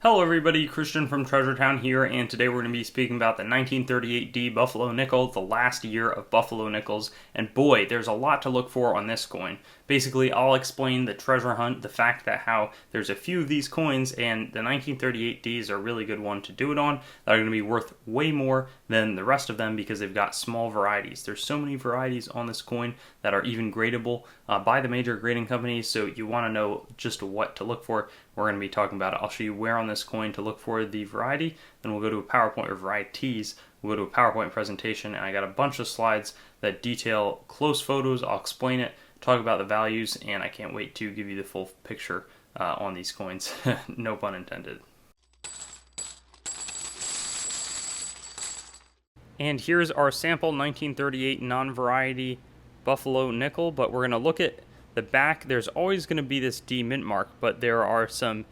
Hello everybody, Christian from Treasure Town here, and today we're going to be speaking about the 1938D Buffalo Nickel, the last year of Buffalo Nickels, and boy, there's a lot to look for on this coin. Basically, I'll explain the treasure hunt, the fact that how there's a few of these coins, and the 1938Ds are a really good one to do it on, that are going to be worth way more than the rest of them because they've got small varieties. There's so many varieties on this coin that are even gradable by the major grading companies, so you want to know just what to look for. We're going to be talking about it. I'll show you where on this coin to look for the variety, then we'll go to a PowerPoint or varieties, we'll go to a PowerPoint presentation, and I got a bunch of slides that detail close photos. I'll explain it, talk about the values, and I can't wait to give you the full picture on these coins. No pun intended. And here's our sample 1938 non-variety Buffalo Nickel, but we're going to look at the back. There's always going to be this D mint mark, but there are some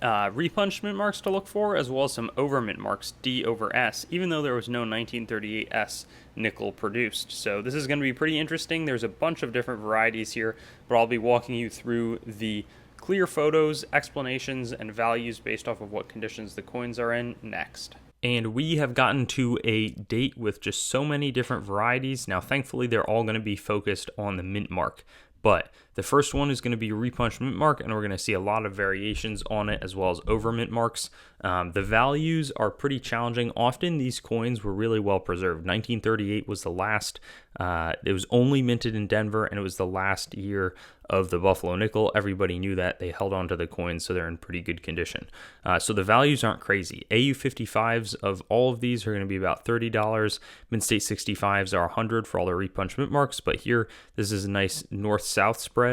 repunched mint marks to look for, as well as some over mint marks, D over S, even though there was no 1938S nickel produced. So this is going to be pretty interesting. There's a bunch of different varieties here, but I'll be walking you through the clear photos, explanations, and values based off of what conditions the coins are in next. And we have gotten to a date with just so many different varieties. Now, thankfully, they're all going to be focused on the mint mark. But the first one is going to be a repunched mint mark, and we're going to see a lot of variations on it, as well as over mint marks. The values are pretty challenging. Often these coins were really well preserved. 1938 was the last. It was only minted in Denver, and it was the last year of the Buffalo Nickel. Everybody knew that. They held on to the coins, so they're in pretty good condition. So the values aren't crazy. AU55s of all of these are going to be about $30. Mint State 65s are $100 for all the repunched mint marks, but here, this is a nice north-south spread.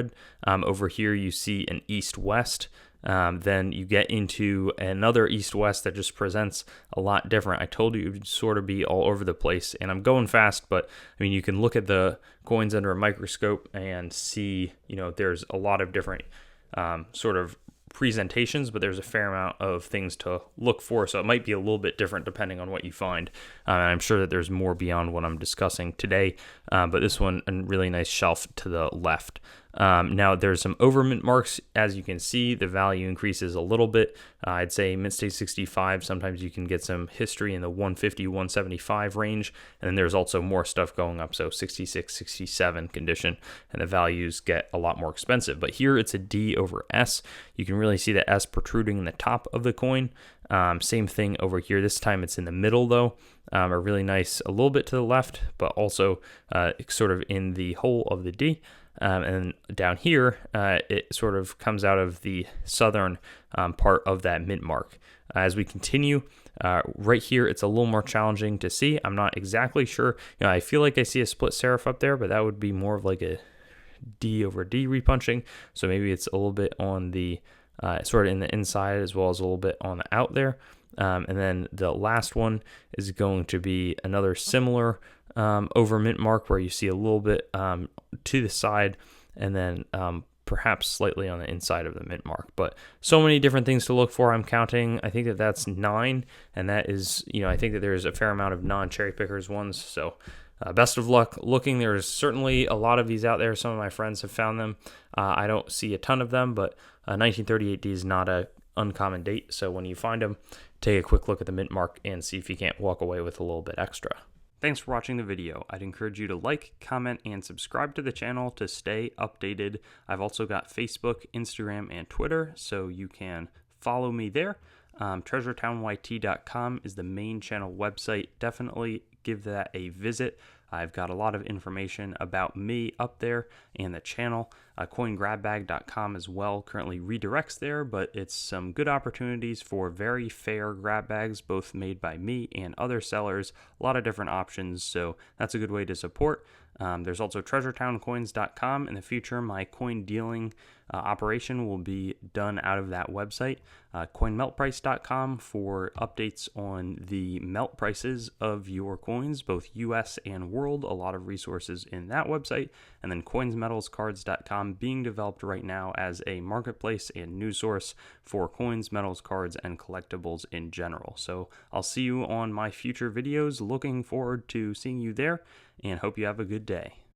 Over here, you see an east-west. Then you get into another east-west that just presents a lot different. I told you it would sort of be all over the place, and I'm going fast, but I mean, you can look at the coins under a microscope and see, there's a lot of different sort of presentations, but there's a fair amount of things to look for, so it might be a little bit different depending on what you find. I'm sure that there's more beyond what I'm discussing today, but this one, a really nice shelf to the left. Now there's some over mint marks. As you can see, the value increases a little bit. I'd say Mint State 65, sometimes you can get some history in the 150, 175 range, and then there's also more stuff going up, so 66, 67 condition, and the values get a lot more expensive. But here it's a D over S. You can really see the S protruding in the top of the coin. Same thing over here. This time it's in the middle though. A really nice, a little bit to the left, but also sort of in the hole of the D. And down here, it sort of comes out of the southern part of that mint mark. As we continue, right here, it's a little more challenging to see. I'm not exactly sure. I feel like I see a split serif up there, but that would be more of like a D over D repunching. So maybe it's a little bit on the sort of in the inside as well as a little bit on the out there. And then the last one is going to be another similar over mint mark where you see a little bit to the side and then perhaps slightly on the inside of the mint mark. But so many different things to look for. I'm counting, I think that's 9, and that is, I think that there's a fair amount of non-cherry pickers ones. So best of luck looking. There's certainly a lot of these out there. Some of my friends have found them. I don't see a ton of them, but 1938D is not a uncommon date. So when you find them, take a quick look at the mint mark and see if you can't walk away with a little bit extra. Thanks for watching the video. I'd encourage you to like, comment, and subscribe to the channel to stay updated. I've also got Facebook, Instagram, and Twitter, so you can follow me there. TreasureTownYT.com is the main channel website. Definitely give that a visit. I've got a lot of information about me up there and the channel. CoinGrabBag.com as well currently redirects there, but it's some good opportunities for very fair grab bags, both made by me and other sellers. A lot of different options, so that's a good way to support. There's also TreasureTownCoins.com. In the future, my coin dealing operation will be done out of that website. CoinMeltPrice.com for updates on the melt prices of your coins, both US and world. A lot of resources in that website. And then CoinsMetalsCards.com being developed right now as a marketplace and news source for coins, metals, cards, and collectibles in general. So I'll see you on my future videos. Looking forward to seeing you there, and hope you have a good day.